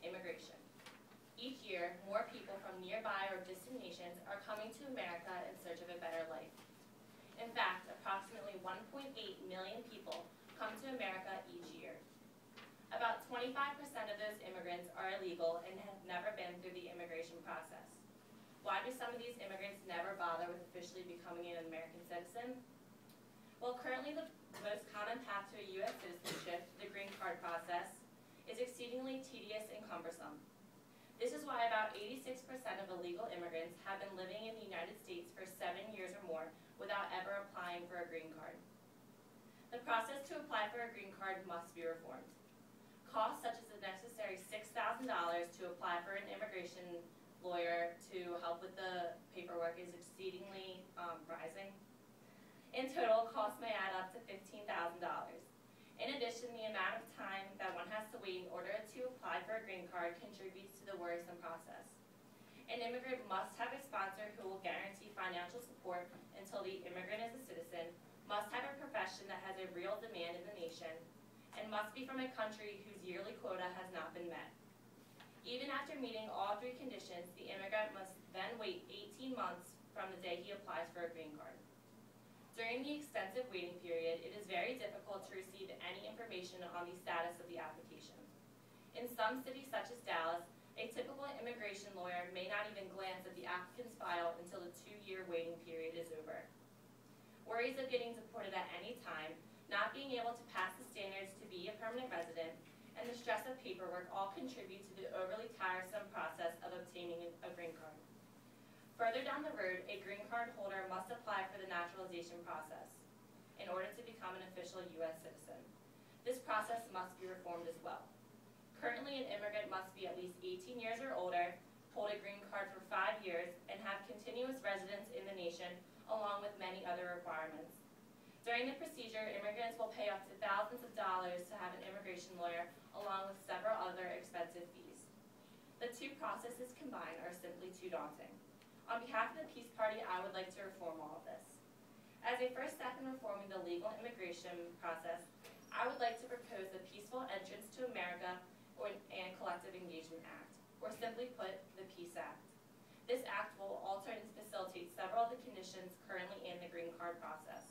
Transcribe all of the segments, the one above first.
immigration. Each year, more people from nearby or distant nations are coming to America in search of a better life. In fact, approximately 1.8 million people come to America each year. About 25% of those immigrants are illegal and have never been through the immigration process. Why do some of these immigrants never bother with officially becoming an American citizen? Well, currently the most common path to a U.S. citizenship, the green card process, is exceedingly tedious and cumbersome. This is why about 86% of illegal immigrants have been living in the United States for 7 years or more without ever applying for a green card. The process to apply for a green card must be reformed. Costs such as the necessary $6,000 to apply for an immigration lawyer to help with the paperwork is exceedingly rising. In total, costs may add up to $15,000. In addition, the amount of time that one has to wait in order to apply for a green card contributes to the worrisome process. An immigrant must have a sponsor who will guarantee financial support until the immigrant is a citizen, must have a profession that has a real demand in the nation, and must be from a country whose yearly quota has not been met. Even after meeting all three conditions, the immigrant must then wait 18 months from the day he applies for a green card. During the extensive waiting period, it is very difficult to receive any information on the status of the application. In some cities such as Dallas, a typical immigration lawyer may not even glance at the applicant's file until the 2-year waiting period is over. Worries of getting deported at any time, not being able to pass the standards to be a permanent resident, and the stress of paperwork all contribute to the overly tiresome process of obtaining a green card. Further down the road, a green card holder must apply for the naturalization process in order to become an official U.S. citizen. This process must be reformed as well. Currently, an immigrant must be at least 18 years or older, hold a green card for 5 years, and have continuous residence in the nation, along with many other requirements. During the procedure, immigrants will pay up to thousands of dollars to have an immigration lawyer, along with several other expensive fees. The two processes combined are simply too daunting. On behalf of the Peace Party, I would like to reform all of this. As a first step in reforming the legal immigration process, I would like to propose the Peaceful Entrance to America and Collective Engagement Act, or simply put, the PEACE Act. This act will alter and facilitate several of the conditions currently in the green card process.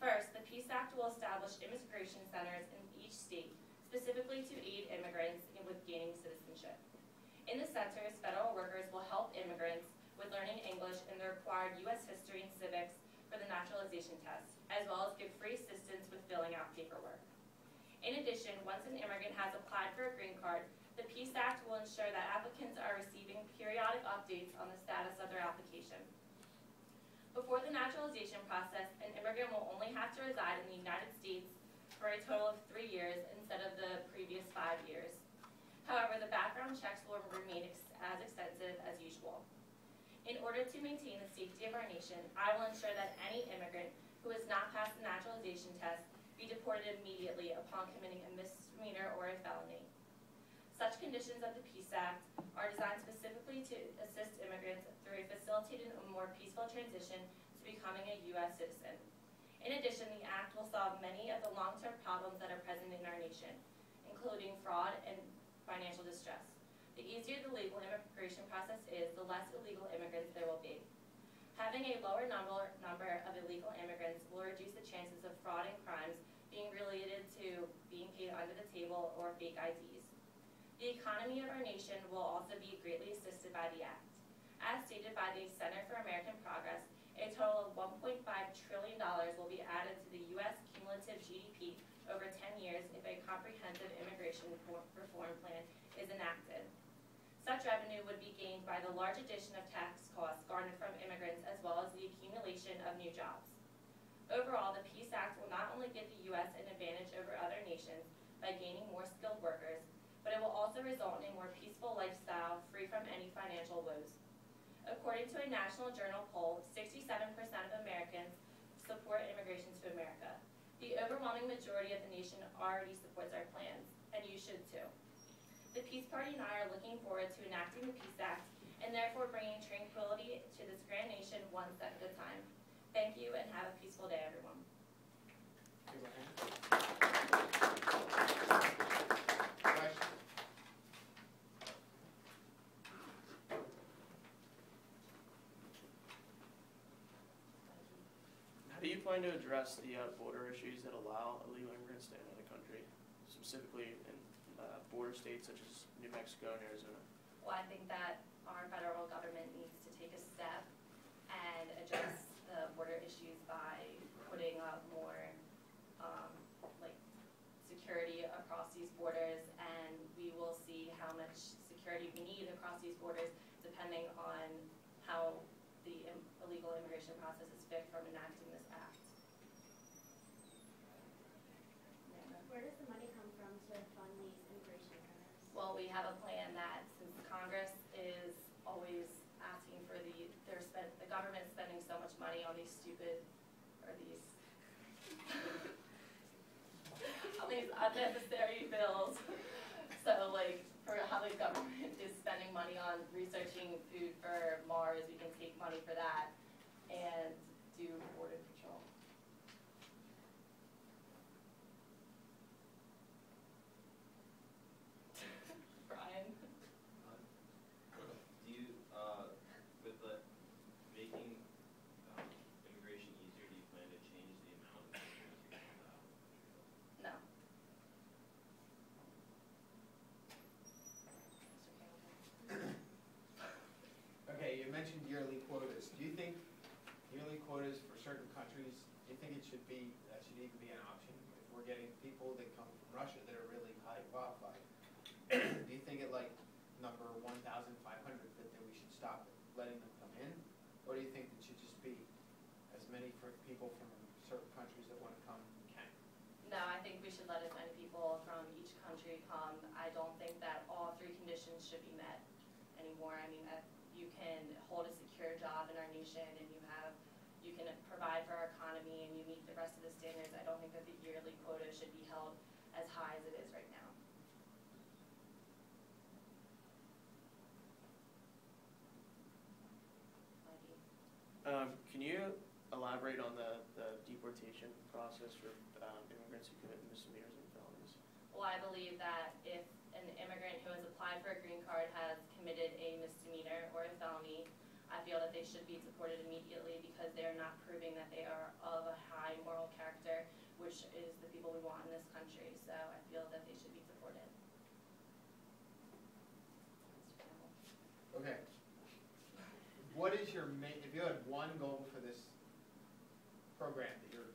First, the PEACE Act will establish immigration centers in each state, specifically to aid immigrants with gaining citizenship. In the centers, federal workers will help immigrants with learning English and the required U.S. history and civics for the naturalization test, as well as give free assistance with filling out paperwork. In addition, once an immigrant has applied for a green card, the PEACE Act will ensure that applicants are receiving periodic updates on the status of their application. Before the naturalization process, an immigrant will only have to reside in the United States for a total of 3 years instead of the previous 5 years. However, the background checks will remain as extensive as usual. In order to maintain the safety of our nation, I will ensure that any immigrant who has not passed the naturalization test be deported immediately upon committing a misdemeanor or a felony. Such conditions of the PEACE Act are designed specifically to assist immigrants through a facilitated and more peaceful transition to becoming a U.S. citizen. In addition, the Act will solve many of the long-term problems that are present in our nation, including fraud and financial distress. The easier the legal immigration process is, the less illegal immigrants there will be. Having a lower number of illegal immigrants will reduce the chances of fraud and crimes being related to being paid under the table or fake IDs. The economy of our nation will also be greatly assisted by the Act. As stated by the Center for American Progress, a total of $1.5 trillion will be added to the U.S. cumulative GDP over 10 years if a comprehensive immigration reform plan is enacted. Such revenue would be gained by the large addition of tax costs garnered from immigrants as well as the accumulation of new jobs. Overall, the PEACE Act will not only give the U.S. an advantage over other nations by gaining more skilled workers, but it will also result in a more peaceful lifestyle free from any financial woes. According to a National Journal poll, 67% of Americans support immigration to America. The overwhelming majority of the nation already supports our plans, and you should too. The Peace Party and I are looking forward to enacting the PEACE Act and therefore bringing tranquility to this grand nation one step at a time. Thank you and have a peaceful day, everyone. plan to address the border issues that allow illegal immigrants to enter the country, specifically in border states such as New Mexico and Arizona? Well, I think that our federal government needs to take a step and address the border issues by putting up more like security across these borders, and we will see how much security we need across these borders depending on how the illegal immigration process is fixed from enacting this act. Where does the money come from to fund these immigration centers? Well, we have a plan that since Congress is always asking for the government's spending so much money on these on these unnecessary bills. So like for how the government is spending money on researching food for Mars, we can take money for that and do border control. Brian? Do you, with the making immigration easier, do you plan to change the amount of immigrants you allow? No. Okay, you mentioned yearly quotas. Do you think yearly quotas for certain countries, do you think that should even be an option? If we're getting people that come from Russia that are really high qualified, do you think at like number 1,500 that we should stop letting them come in? Or do you think it should just be as many people from certain countries that want to come can? No, I think we should let as many people from each country come. I don't think that all three conditions should be met anymore. I mean, you can hold a secure job in our nation and you can provide for our economy and you meet the rest of the standards. I don't think that the yearly quota should be held as high as it is right now. Can you elaborate on the deportation process for immigrants who commit misdemeanors and felonies? Well, I believe that if an immigrant who has applied for a green card has committed a misdemeanor or a felony, I feel that they should be deported immediately because they are not proving that they are of a high moral character, which is the people we want in this country. So I feel that they should be deported. Okay. What is your if you had one goal for this program that you're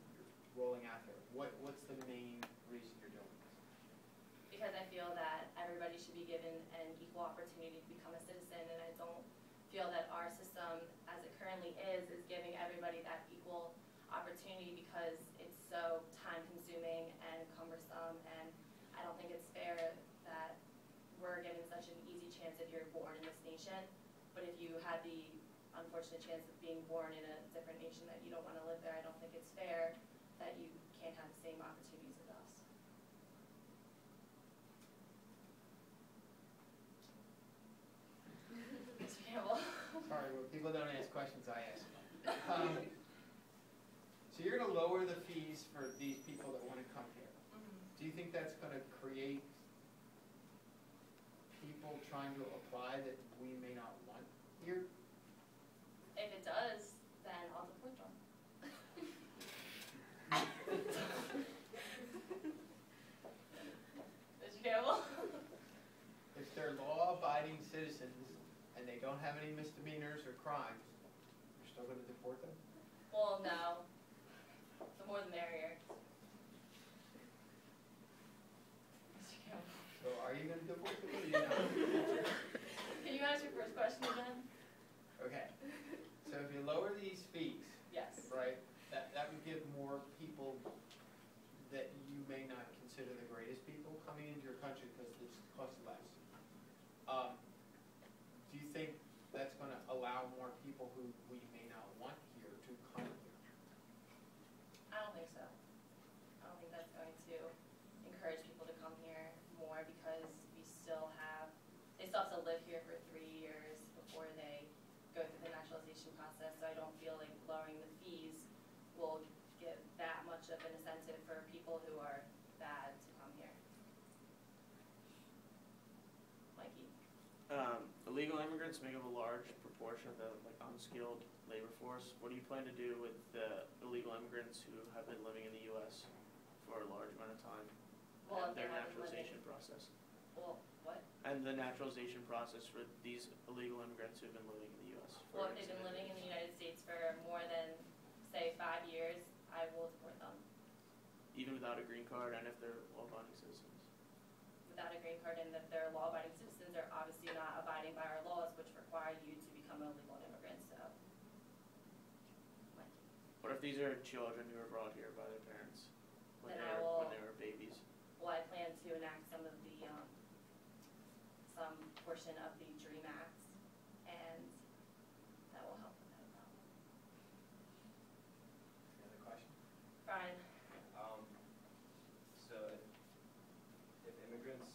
rolling out here, what's the main reason you're doing this? Because I feel that everybody should be given an equal opportunity to become a citizen, and I don't feel that our system, as it currently is giving everybody that equal opportunity because it's so time-consuming and cumbersome, and I don't think it's fair that we're given such an easy chance if you're born in this nation, but if you had the unfortunate chance of being born in a different nation that you don't want to live there, I don't think it's fair that you can't have the same opportunities as us. Mr. Campbell? Sorry, when people don't ask questions, I ask them. So you're going to lower the fees for these people that want to come here. Do you think that's going to create people trying to apply that we may not want here? If it does, then I'll deport them. Mr. Campbell? If they're law-abiding citizens and they don't have any misdemeanors or crimes, you're still going to deport them? Well, no. The more the merrier. Mr. Campbell? So are you going to deport them or are you not? Can you ask your first question again? Okay. So if you lower these fees, Yes. right, that would give more people that you may not consider the greatest people coming into your country because it costs less. Do you think that's going to allow more people who we may not want here to come here? I don't think so. I don't think that's going to encourage people to come here more because they still have to live here for 3 years before they go through the naturalization process. So I don't feel like lowering the fees will give that much of an incentive for people who are bad to come here. Mikey? illegal immigrants make up a large proportion of the unskilled labor force. What do you plan to do with the illegal immigrants who have been living in the U.S. for a large amount of time? Well, And if they their haven't lived naturalization process. Well, what? And the naturalization process for these illegal immigrants who have been living in the U.S. for Well, if they've been living in the United States for more than, say, 5 years, I will deport them. even without a green card and if they're law-abiding citizens. Without a green card, and if they're law-abiding citizens, they're obviously not abiding by our laws, which require you to become a legal immigrant, so. What if these are children who were brought here by their parents when, Then they I were, will- when they were babies? Well, I plan to enact some of the, some portion of the DREAM Act, and that will help with that problem. Any other question? Brian, So if immigrants,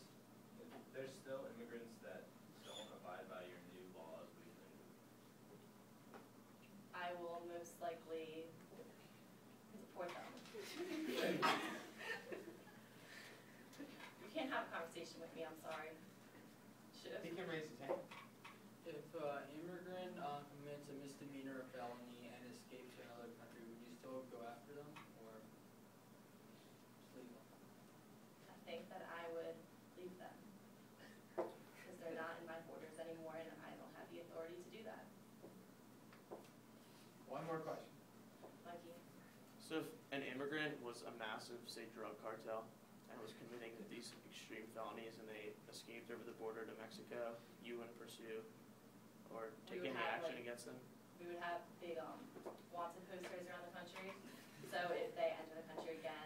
if there's still immigrants that don't abide by your new laws, what do you think? I will most likely deport them. You can't have a conversation with me, I'm sorry. Should've. He can raise his hand. If immigrant commits a misdemeanor or felony and escapes to another country, would you still go after them or just leave them? I think that I would leave them, because they're not in my borders anymore, and I don't have the authority to do that. One more question. Mikey? So if an immigrant was a massive, say, drug cartel and was committing these extreme felonies and they escaped over the border to Mexico, you wouldn't pursue or We take would any have, action like- against them? We would have big wanted posters around the country, so if they enter the country again,